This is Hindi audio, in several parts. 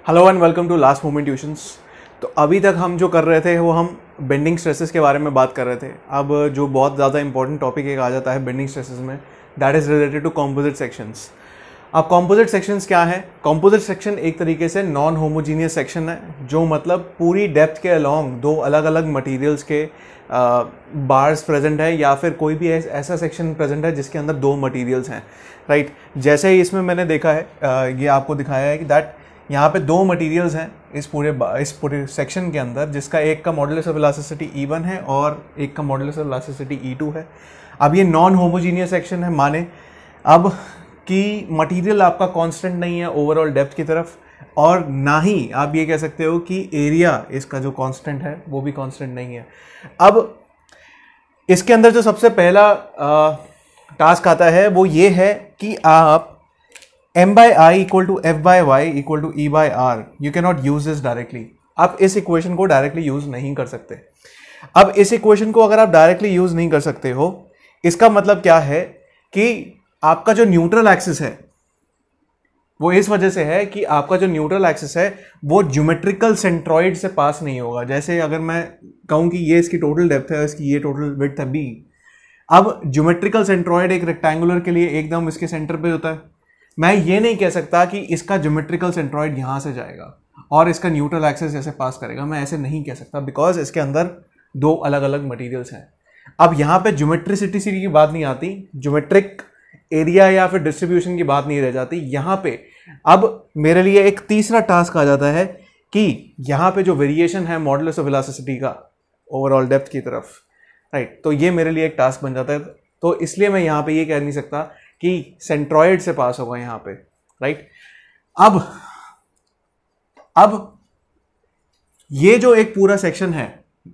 Hello and welcome to last moment tuitions. तो अभी तक हम जो कर रहे थे वो हम बेंडिंग स्ट्रेसेस के बारे में बात कर रहे थे। अब जो बहुत ज़्यादा इंपॉर्टेंट टॉपिक एक आ जाता है बेंडिंग स्ट्रेसेस में, that is related to composite sections. अब कॉम्पोजिट सेक्शंस क्या है? कॉम्पोजिट सेक्शन एक तरीके से नॉन होमोजीनियस सेक्शन है, जो मतलब पूरी डेप्थ के अलोंग दो अलग अलग मटेरियल्स के बार्स प्रेजेंट है, या फिर कोई भी ऐसा सेक्शन प्रेजेंट है जिसके अंदर दो मटेरियल्स हैं, राइट। जैसे ही इसमें मैंने देखा है, ये आपको दिखाया है कि दैट यहाँ पे दो मटेरियल्स हैं इस पूरे सेक्शन के अंदर, जिसका एक का मॉडुलस ऑफ इलास्टिसिटी E1 है और एक का मॉडुलस ऑफ इलास्टिसिटी E2 है। अब ये नॉन होमोजीनियस सेक्शन है, माने अब कि मटेरियल आपका कांस्टेंट नहीं है ओवरऑल डेप्थ की तरफ, और ना ही आप ये कह सकते हो कि एरिया इसका जो कांस्टेंट है वो भी कांस्टेंट नहीं है। अब इसके अंदर जो सबसे पहला टास्क आता है वो ये है कि आप m/i equal to f/y equal to e/r, you can not use this directly. आप इस इक्वेशन को डायरेक्टली यूज नहीं कर सकते। अब इस इक्वेशन को अगर आप डायरेक्टली यूज नहीं कर सकते हो, इसका मतलब क्या है कि आपका जो न्यूट्रल एक्सिस है वो इस वजह से है कि आपका जो न्यूट्रल एक्सिस है वो ज्योमेट्रिकल सेंट्रॉइड से पास नहीं होगा। जैसे अगर मैं कहूं कि ये इसकी टोटल डेप्थ है, इसकी ये टोटल विड्थ है b। अब ज्योमेट्रिकल सेंट्रॉइड एक रेक्टेंगुलर के लिए एकदम इसके सेंटर पे होता है। मैं ये नहीं कह सकता कि इसका ज्योमेट्रिकल सेंट्रॉइड यहां से जाएगा और इसका न्यूट्रल एक्सिस ऐसे पास करेगा, मैं ऐसे नहीं कह सकता, बिकॉज इसके अंदर दो अलग अलग मटेरियल्स हैं। अब यहाँ पे ज्योमेट्रिसिटी की बात नहीं आती, ज्योमेट्रिक एरिया या फिर डिस्ट्रीब्यूशन की बात नहीं रह जाती यहाँ पे। अब मेरे लिए एक तीसरा टास्क आ जाता है कि यहाँ पे जो वेरिएशन है मॉडुलस ऑफ इलास्टिसिटी का ओवरऑल डेप्थ की तरफ, राइट, तो ये मेरे लिए एक टास्क बन जाता है। तो इसलिए मैं यहाँ पे ये कह नहीं सकता कि सेंट्रॉइड से पास होगा यहाँ पे, राइट। अब ये जो एक पूरा सेक्शन है,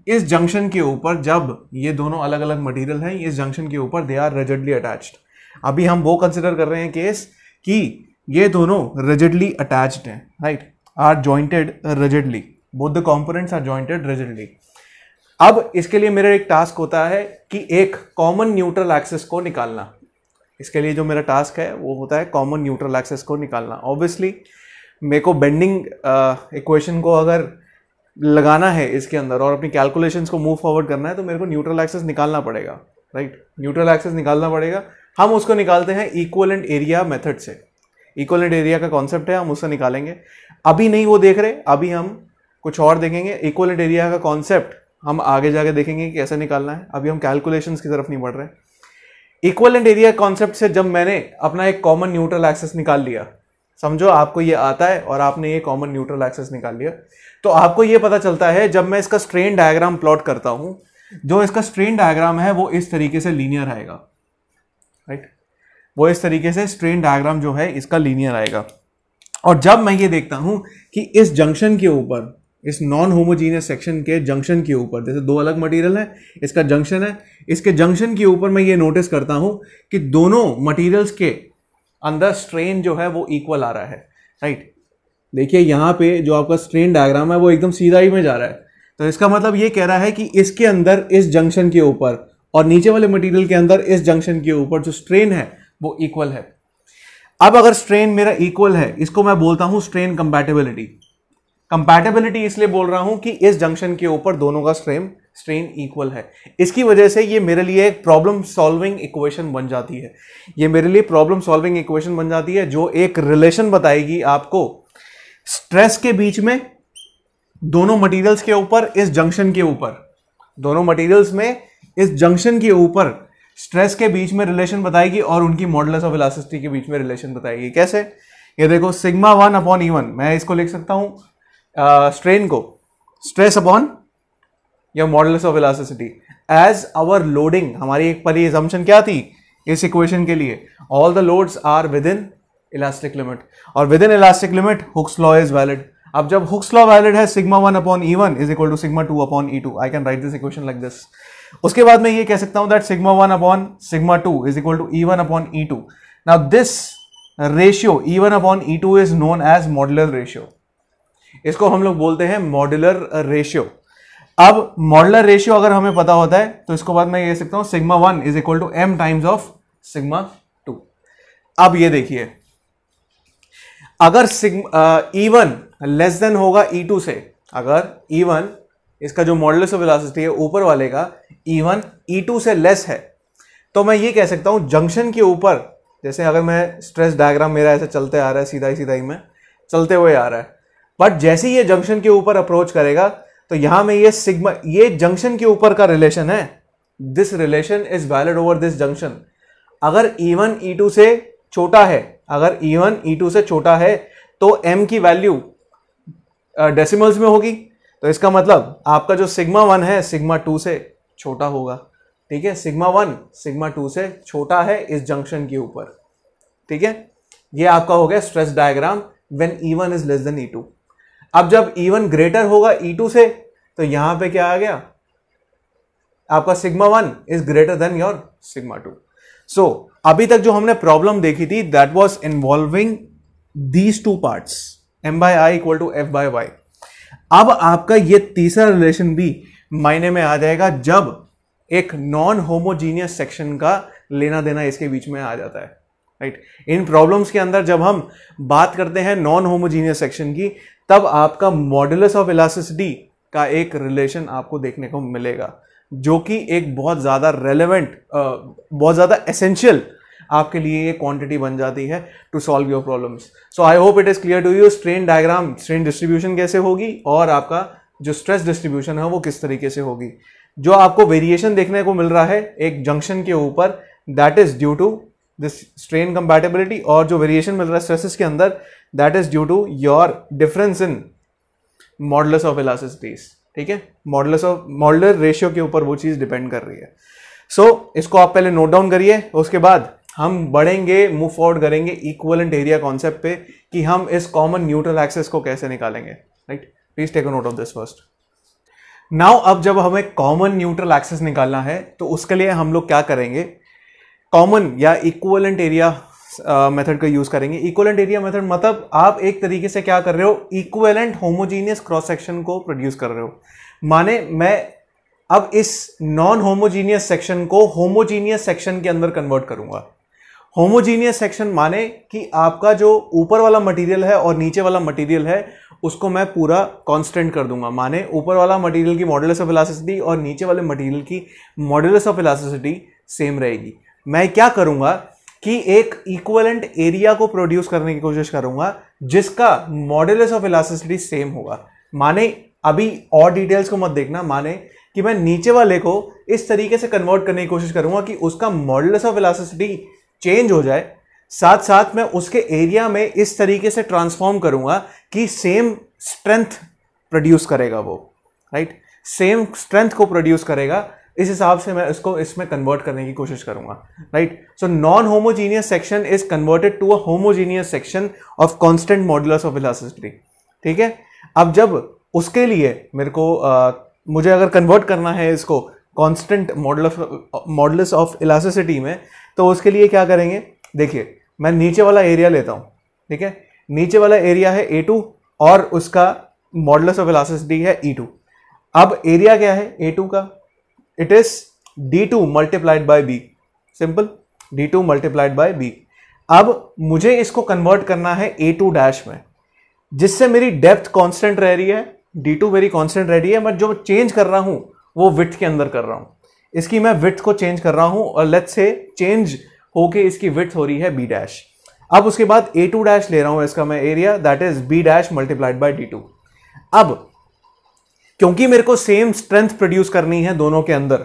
इस जंक्शन के ऊपर जब ये दोनों अलग अलग मटेरियल हैं, इस जंक्शन के ऊपर दे आर रिजिडली अटैच्ड। अभी हम वो कंसिडर कर रहे हैं केस कि ये दोनों रिजिडली अटैच्ड हैं, right, or jointed rigidly, both the components are jointed rigidly. अब इसके लिए मेरा एक टास्क होता है कि एक कॉमन न्यूट्रल एक्सिस को निकालना। इसके लिए जो मेरा टास्क है वो होता है कॉमन न्यूट्रल एक्सिस को निकालना। ऑब्वियसली मेरे को बेंडिंग इक्वेशन को अगर लगाना है इसके अंदर और अपनी कैलकुलेशंस को मूव फॉरवर्ड करना है, तो मेरे को न्यूट्रल एक्सिस निकालना पड़ेगा, राइट। न्यूट्रल एक्सिस निकालना पड़ेगा। हम उसको निकालते हैं इक्विवेलेंट एरिया मेथड से। इक्विवेलेंट एरिया का कॉन्सेप्ट है, हम उससे निकालेंगे। अभी नहीं वो देख रहे, अभी हम कुछ और देखेंगे। इक्विवेलेंट एरिया का कॉन्सेप्ट हम आगे जाके देखेंगे कि कैसे निकालना है। अभी हम कैलकुलेशंस की तरफ नहीं बढ़ रहे। इक्विवेलेंट एरिया कॉन्सेप्ट से जब मैंने अपना एक कॉमन न्यूट्रल एक्सिस निकाल लिया, समझो आपको ये आता है और आपने ये कॉमन न्यूट्रल एक्सिस निकाल लिया, तो आपको ये पता चलता है जब मैं इसका स्ट्रेन डायग्राम प्लॉट करता हूं, जो इसका स्ट्रेन डायग्राम है वो इस तरीके से लीनियर आएगा, राइट। वो इस तरीके से स्ट्रेन डायग्राम जो है इसका लीनियर आएगा। और जब मैं ये देखता हूं कि इस जंक्शन के ऊपर, इस नॉन होमोजीनियस सेक्शन के जंक्शन के ऊपर, जैसे दो अलग मटेरियल है, इसका जंक्शन है, इसके जंक्शन के ऊपर मैं ये नोटिस करता हूं कि दोनों मटेरियल्स के अंदर स्ट्रेन जो है वो इक्वल आ रहा है, राइट। देखिए यहाँ पे जो आपका स्ट्रेन डायग्राम है वो एकदम सीधा ही में जा रहा है, तो इसका मतलब ये कह रहा है कि इसके अंदर इस जंक्शन के ऊपर और नीचे वाले मटेरियल के अंदर इस जंक्शन के ऊपर जो स्ट्रेन है वो इक्वल है। अब अगर स्ट्रेन मेरा इक्वल है, इसको मैं बोलता हूं स्ट्रेन कंपैटिबिलिटी। कंपैटिबिलिटी इसलिए बोल रहा हूं कि इस जंक्शन के ऊपर दोनों का स्ट्रेन इक्वल है। इसकी वजह से ये मेरे लिए एक प्रॉब्लम सॉल्विंग इक्वेशन बन जाती है। ये मेरे लिए प्रॉब्लम सॉल्विंग इक्वेशन बन जाती है जो एक रिलेशन बताएगी आपको स्ट्रेस के बीच में, दोनों मटेरियल्स के ऊपर, इस जंक्शन के ऊपर, दोनों मटेरियल्स में इस जंक्शन के ऊपर स्ट्रेस के बीच में रिलेशन बताएगी और उनकी मॉडुलस ऑफ इलास्टिसिटी के बीच में रिलेशन बताएगी। कैसे? ये देखो, सिग्मा 1/E1, मैं इसको लिख सकता हूं स्ट्रेन को स्ट्रेस अपॉन या modulus of elasticity as our loading. हमारी एक पहली असम्पशन क्या थी इस इक्वेशन के लिए? All the loads are within elastic limit, और within elastic limit Hooke's law is valid. अब जब हुक्स लॉ वैलिड है, sigma 1/E1 is equal to sigma 2/E2। I can write this equation like this. उसके बाद मैं ये कह सकता हूं that sigma 1/σ2 is equal to E1/E2। Now this ratio E1/E2 is known as modular ratio. इसको हम लोग बोलते हैं मॉड्यूलर रेशियो। अब मॉड्यूलर रेशियो अगर हमें पता होता है तो इसको बाद मैं कह सकता हूं sigma 1 is equal to m times of sigma 2। अब ये देखिए, अगर E1 लेस देन होगा E2 से, अगर E1 इसका जो मॉडुलस ऑफ वेलोसिटी है ऊपर वाले का E1 E2 से लेस है, तो मैं ये कह सकता हूं जंक्शन के ऊपर, जैसे अगर मैं स्ट्रेस डायग्राम मेरा ऐसे चलते आ रहा है, सीधा ही में चलते हुए आ रहा है, बट जैसे ही ये जंक्शन के ऊपर अप्रोच करेगा तो यहां में ये सिग्मा, ये जंक्शन के ऊपर का रिलेशन है, this relation is valid over this junction. अगर E1 E2 से छोटा है, अगर E1 E2 से छोटा है तो m की वैल्यू डेसिमल्स में होगी, तो इसका मतलब आपका जो सिग्मा 1 है सिग्मा 2 से छोटा होगा। ठीक है, सिग्मा 1 सिग्मा 2 से छोटा है इस जंक्शन के ऊपर। ठीक है, ये आपका हो गया stress diagram when E1 is less than E2। अब जब E1 ग्रेटर होगा E2 से, तो यहां पे क्या आ गया, आपका sigma 1 is greater than your sigma 2। So अभी तक जो हमने प्रॉब्लम देखी थी that was involving these two parts, m by i equal to f by y। अब आपका ये तीसरा रिलेशन भी मायने में आ जाएगा जब एक नॉन होमोजीनियस सेक्शन का लेना देना इसके बीच में आ जाता है। राइट, इन प्रॉब्लम्स के अंदर जब हम बात करते हैं नॉन होमोजीनियस सेक्शन की, तब आपका मॉडुलस ऑफ इलास्टिसिटी का एक रिलेशन आपको देखने को मिलेगा, जो कि एक बहुत ज़्यादा रेलेवेंट, बहुत ज़्यादा एसेंशियल आपके लिए ये क्वांटिटी बन जाती है to solve your problems. So I hope it is clear to you strain diagram, strain distribution कैसे होगी और आपका जो स्ट्रेस डिस्ट्रीब्यूशन है वो किस तरीके से होगी। जो आपको वेरिएशन देखने को मिल रहा है एक जंक्शन के ऊपर, that is due to this strain compatibility, और जो वेरिएशन मिल रहा है स्ट्रेसेस के अंदर that is due to your difference in modulus of elasticities. ठीक है, मॉडुलर रेशियो के ऊपर वो चीज डिपेंड कर रही है। सो इसको आप पहले नोट डाउन करिए, उसके बाद हम बढ़ेंगे, मूव फॉरवर्ड करेंगे इक्विवेलेंट एरिया कॉन्सेप्ट पे कि हम इस कॉमन न्यूट्रल एक्सेस को कैसे निकालेंगे। Right, please take a note of this first. Now अब जब हमें कॉमन न्यूट्रल एक्सेस निकालना है तो उसके लिए हम लोग क्या करेंगे, कॉमन या इक्विवेलेंट एरिया मेथड का यूज करेंगे। इक्विवेलेंट एरिया मेथड मतलब आप एक तरीके से क्या कर रहे हो, इक्विवेलेंट होमोजीनियस क्रॉस सेक्शन को प्रोड्यूस कर रहे हो। माने मैं अब इस नॉन होमोजीनियस सेक्शन को होमोजीनियस सेक्शन के अंदर कन्वर्ट करूंगा। होमोजीनियस सेक्शन माने कि आपका जो ऊपर वाला मटेरियल है और नीचे वाला मटेरियल है उसको मैं पूरा कांस्टेंट कर दूंगा। माने ऊपर वाला मटेरियल की मॉडुलस ऑफ इलास्टिसिटी और नीचे वाले मटेरियल की मॉडुलस ऑफ इलास्टिसिटी सेम रहेगी। मैं क्या करूंगा कि एक इक्विवेलेंट एरिया को प्रोड्यूस करने की कोशिश करूंगा जिसका मॉडुलस ऑफ इलास्टिसिटी सेम होगा। माने अभी और डिटेल्स को मत देखना, माने कि मैं नीचे वाले को इस तरीके से कन्वर्ट करने की कोशिश करूंगा कि उसका मॉडुलस ऑफ इलास्टिसिटी चेंज हो जाए, साथ साथ मैं उसके एरिया में इस तरीके से ट्रांसफॉर्म करूंगा कि सेम स्ट्रेंथ प्रोड्यूस करेगा वो। राइट, सेम स्ट्रेंथ को प्रोड्यूस करेगा, इस हिसाब से मैं इसको इसमें कन्वर्ट करने की कोशिश करूंगा। Right, so non homogeneous section is converted to a homogeneous section of constant modulus of elasticity. ठीक है, अब जब उसके लिए मेरे को मुझे अगर कन्वर्ट करना है इसको कांस्टेंट मॉडुलस ऑफ इलास्टिसिटी में, तो उसके लिए क्या करेंगे, देखिए मैं नीचे वाला एरिया लेता हूं। ठीक है, नीचे वाला एरिया है A2 और उसका मॉडुलस ऑफ इलास्टिसिटी है E2। अब एरिया क्या है A2 का, it is D2 multiplied by B, simple D2 multiplied by B। अब मुझे इसको कन्वर्ट करना है A2 डैश में, जिससे मेरी डेप्थ कांस्टेंट रह रही है, D2 मेरी कांस्टेंट रह रही है, मैं जो चेंज कर रहा हूं वो विड्थ के अंदर कर रहा हूं। इसकी मैं विड्थ को चेंज कर रहा हूं और लेट्स से चेंज होके इसकी विड्थ हो रही है B डैश। अब उसके बाद A2 डैश ले रहा हूं इसका मैं area, that is B dash multiplied by D2। अब क्योंकि मेरे को सेम स्ट्रेंथ प्रोड्यूस करनी है दोनों के अंदर,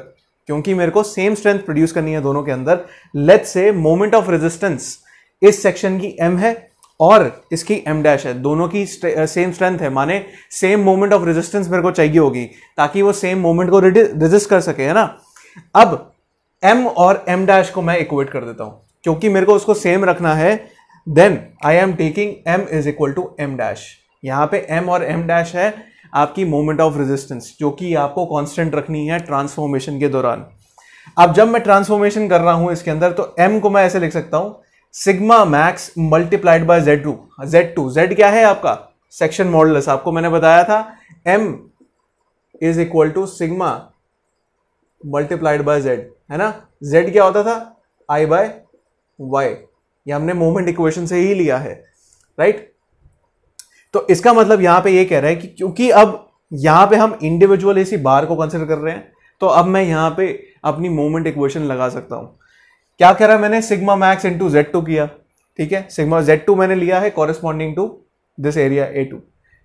क्योंकि मेरे को सेम स्ट्रेंथ प्रोड्यूस करनी है दोनों के अंदर, let's say moment of resistance इस सेक्शन की m है और इसकी m डैश है, दोनों की सेम स्ट्रेंथ है, माने सेम मोमेंट ऑफ रेजिस्टेंस मेरे को चाहिए होगी ताकि वो सेम मोमेंट को रेजिस्ट कर सके, है ना। अब m और m डैश को मैं इक्वेट कर देता हूं, क्योंकि मेरे को उसको सेम रखना है, then I am taking m is equal to m dash. यहां पे m और m डैश है आपकी मोमेंट ऑफ रेजिस्टेंस, जो कि आपको कांस्टेंट रखनी है ट्रांसफॉर्मेशन के दौरान। अब जब मैं ट्रांसफॉर्मेशन कर रहा हूं इसके अंदर, तो m को मैं ऐसे लिख सकता हूं, sigma max multiplied by Z2। Z क्या है आपका सेक्शन मॉडुलस, आपको मैंने बताया था m is equal to sigma multiplied by Z, है ना। Z क्या होता था I बाय Y, ये हमने मोमेंट इक्वेशन से ही लिया है। राइट, तो इसका मतलब यहां पे ये कह रहा है कि क्योंकि अब यहां पे हम इंडिविजुअल इसी बार को कंसिडर कर रहे हैं, तो अब मैं यहां पे अपनी मोमेंट इक्वेशन लगा सकता हूं। क्या कह रहा है मैंने, सिग्मा मैक्स इंटू Z2 किया, ठीक है। सिग्मा Z2 मैंने लिया है corresponding to this area A2,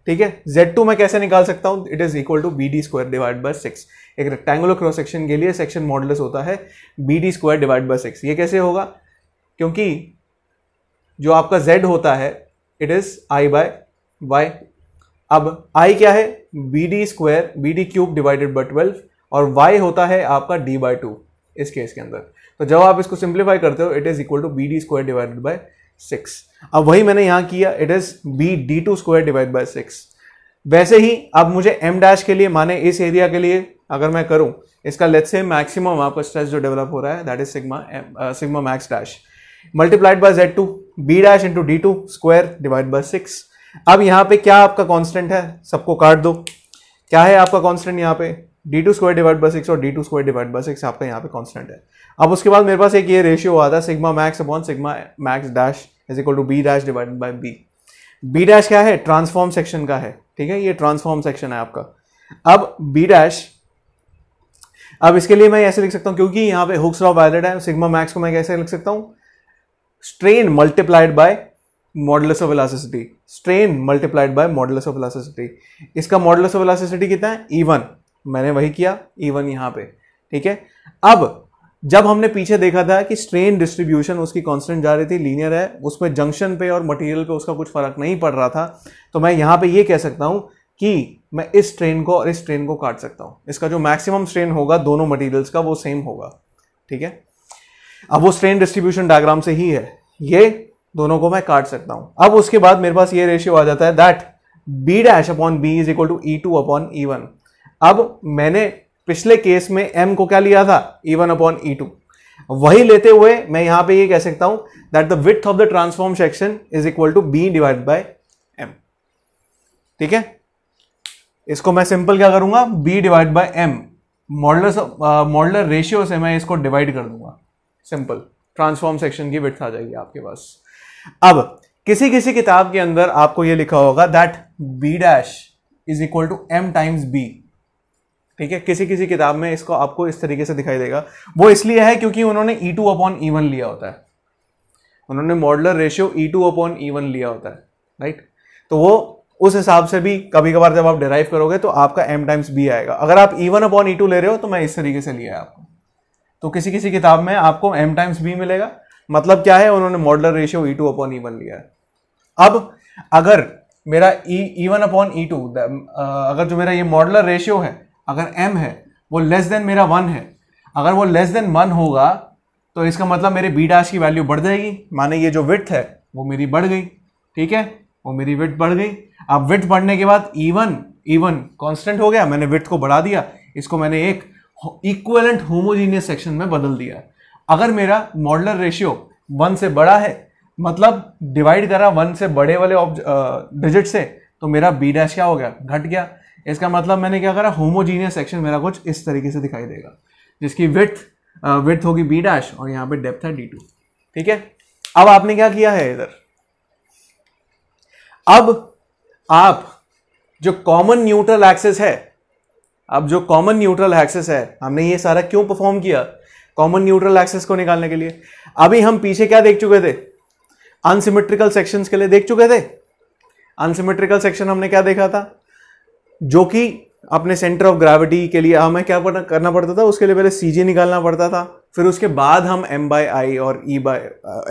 ठीक है। Z2 मैं कैसे निकाल सकता हूं, it is equal to BD square divide by 6। एक रेक्टेंगुलर क्रॉस सेक्शन के लिए सेक्शन मॉडुलस होता है BD स्क्वायर डिवाइड बाय 6। ये कैसे होगा, क्योंकि जो आपका Z होता है it is I by Y। अब I क्या है, BD square BD cube divided by 12, और Y होता है आपका D बाय 2 इस केस के अंदर। तो जब आप इसको सिंप्लीफाई करते हो it is equal to BD square divided by 6। अब वही मैंने यहां किया, it is BD2 square divide by 6। वैसे ही अब मुझे M डैश के लिए, माने इस एरिया के लिए अगर मैं करूं, इसका लेट्स से मैक्सिमम आपका स्ट्रेस जो डेवलप हो रहा है that is sigma max dash multiplied by Z2 B dash into D2 square divide by 6। अब यहां पे क्या आपका कांस्टेंट है, सबको काट दो, क्या है आपका कांस्टेंट यहाँ पे, D2 स्क्वायर डिवाइड बाय 6 और D2 स्क्वायर डिवाइड बाय 6 आपका यहाँ पे कांस्टेंट है। अब उसके बाद मेरे पास एक ये रेशियो आता है sigma max upon sigma max dash is equal to B dash divided by B। B dash क्या है, ट्रांसफॉर्म सेक्शन का है, ठीक है, ये ट्रांसफॉर्म सेक्शन है आपका। अब B डैश, अब इसके लिए मैं ऐसे लिख सकता हूं, क्योंकि यहाँ पे हुक्स लॉ वैलिड है, सिग्मा मैक्स को मैं कैसे लिख सकता हूं, strain multiplied by modulus of elasticity, strain multiplied by modulus of elasticity. इसका मॉडुलस ऑफ इलास्टिसिटी कितना है, E1, मैंने वही किया E1 यहाँ पे, ठीक है। अब जब हमने पीछे देखा था कि स्ट्रेन डिस्ट्रीब्यूशन उसकी कांस्टेंट जा रही थी, लीनियर है, उसमें जंक्शन पे और मटेरियल पे उसका कुछ फर्क नहीं पड़ रहा था, तो मैं यहाँ पे ये कह सकता हूँ कि मैं इस स्ट्रेन को और इस स्ट्रेन को काट सकता हूँ। इसका जो मैक्सिमम स्ट्रेन होगा दोनों मटेरियल्स का वो सेम होगा, ठीक है। अब वो स्ट्रेन डिस्ट्रीब्यूशन डायग्राम से ही है, ये दोनों को मैं काट सकता हूँ। अब उसके बाद मेरे पास ये रेशियो आ जाता है that B dash upon B is equal to E2 upon E1। अब मैंने पिछले केस में M को क्या लिया था, E1 अपॉन E2, वही लेते हुए मैं यहां पे ये कह सकता हूं that the width of the transform section is equal to B divide by M, ठीक है। इसको मैं सिंपल क्या करूंगा, B divide by M, modular ratio से मैं इसको डिवाइड कर दूंगा, सिंपल ट्रांसफॉर्म सेक्शन की विड्थ आ जाएगी आपके पास। अब किसी किसी किताब के अंदर आपको ये लिखा होगा that B dash is equal to M times B, ठीक है। किसी किसी किताब में इसको आपको इस तरीके से दिखाई देगा, वो इसलिए है क्योंकि उन्होंने E2 अपॉन E1 लिया होता है, उन्होंने modular ratio E2 upon E1 लिया होता है, राइट। तो वो उस हिसाब से भी कभी कभार जब आप डिराइव करोगे तो आपका M टाइम्स B आएगा। अगर आप E1 अपॉन E2 ले रहे हो तो मैं इस तरीके से लिया है आपको, तो किसी किसी किताब में आपको M टाइम्स B मिलेगा, मतलब क्या है, उन्होंने modular ratio E2 upon E1 लिया है। अब अगर मेरा E1 अपॉन E2, अगर जो मेरा ये मॉडुलर रेशियो है, अगर M है वो लेस देन मेरा 1 है, अगर वो लेस देन 1 होगा तो इसका मतलब मेरे B डैश की वैल्यू बढ़ जाएगी, माने ये जो विड्थ है वो मेरी बढ़ गई, ठीक है, वो मेरी विड्थ बढ़ गई। अब विड्थ बढ़ने के बाद E1 कांस्टेंट हो गया, मैंने विड्थ को बढ़ा दिया, इसको मैंने एक इक्विवेलेंट होमोजेनियस सेक्शन में बदल दिया। अगर मेरा मॉडुलर रेशियो 1 से बड़ा है, मतलब डिवाइड करा 1 से बड़े वाले डिजिट से, तो मेरा B डैश क्या हो गया, घट गया। इसका मतलब मैंने क्या करा, होमोजीनियस सेक्शन मेरा कुछ इस तरीके से दिखाई देगा, जिसकी विड्थ होगी B डैश और यहाँ पे डेप्थ है D2, ठीक है। अब आपने क्या किया है इधर, अब आप जो कॉमन न्यूट्रल एक्सिस है, अब जो कॉमन न्यूट्रल एक्सिस है, हमने ये सारा क्यों परफॉर्म किया, कॉमन न्यूट्रल एक्सिस को निकालने के लिए। अभी हम पीछे क्या देख चुके थे, अनसिमेट्रिकल सेक्शंस के लिए देख चुके थे। अनसिमेट्रिकल सेक्शन हमने क्या देखा था, जो कि अपने सेंटर ऑफ ग्रेविटी के लिए हमें क्या करना पड़ता था, उसके लिए पहले CG निकालना पड़ता था, फिर उसके बाद हम M/I और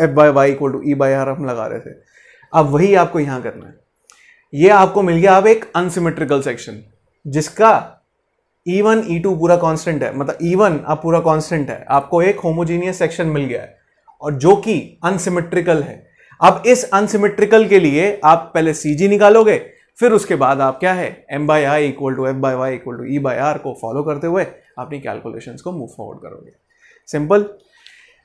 F/Y इक्वल टू E/R हम लगा रहे थे। अब वही आपको यहां करना है, ये आपको मिल गया अब एक अनसिमेट्रिकल सेक्शन जिसका E1 E2 पूरा कांस्टेंट है, मतलब E1 अब पूरा कांस्टेंट है, आपको एक होमोजेनियस सेक्शन मिल गया है और जो कि अनसिमेट्रिकल है। अब इस अनसिमेट्रिकल के लिए आप पहले CG निकालोगे, फिर उसके बाद आप क्या है, M/I equal to F/Y equal to E/R को फॉलो करते हुए अपनी कैलकुलेशंस को मूव फॉरवर्ड करोगे। सिंपल।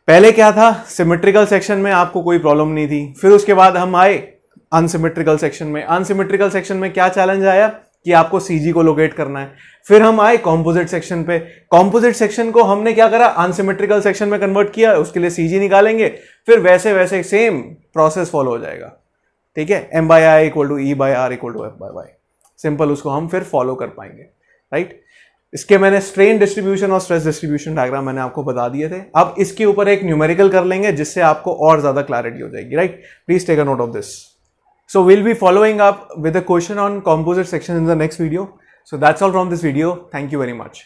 पहले क्या था, सिमेट्रिकल सेक्शन में आपको कोई प्रॉब्लम नहीं थी, फिर उसके बाद हम आए अनसिमेट्रिकल सेक्शन में। अनसिमेट्रिकल सेक्शन में क्या चैलेंज आया कि आपको CG को लोकेट करना है। फिर हम आए कॉम्पोजिट सेक्शन पे, कॉम्पोजिट सेक्शन को हमने क्या करा, अनसिमेट्रिकल सेक्शन में कन्वर्ट किया, उसके लिए CG निकालेंगे, फिर वैसे वैसे सेम प्रोसेस फॉलो हो जाएगा, ठीक है, M/I equal to E/R equal to F/Y, simple, उसको हम फिर फॉलो कर पाएंगे, राइट। इसके मैंने स्ट्रेन डिस्ट्रीब्यूशन और स्ट्रेस डिस्ट्रीब्यूशन डायग्राम मैंने आपको बता दिए थे। अब इसके ऊपर एक न्यूमेरिकल कर लेंगे जिससे आपको और ज्यादा क्लैरिटी हो जाएगी, right. Please take a note of this. So we'll be following up with a question on composite section in the next video. So that's all from this video. Thank you very much.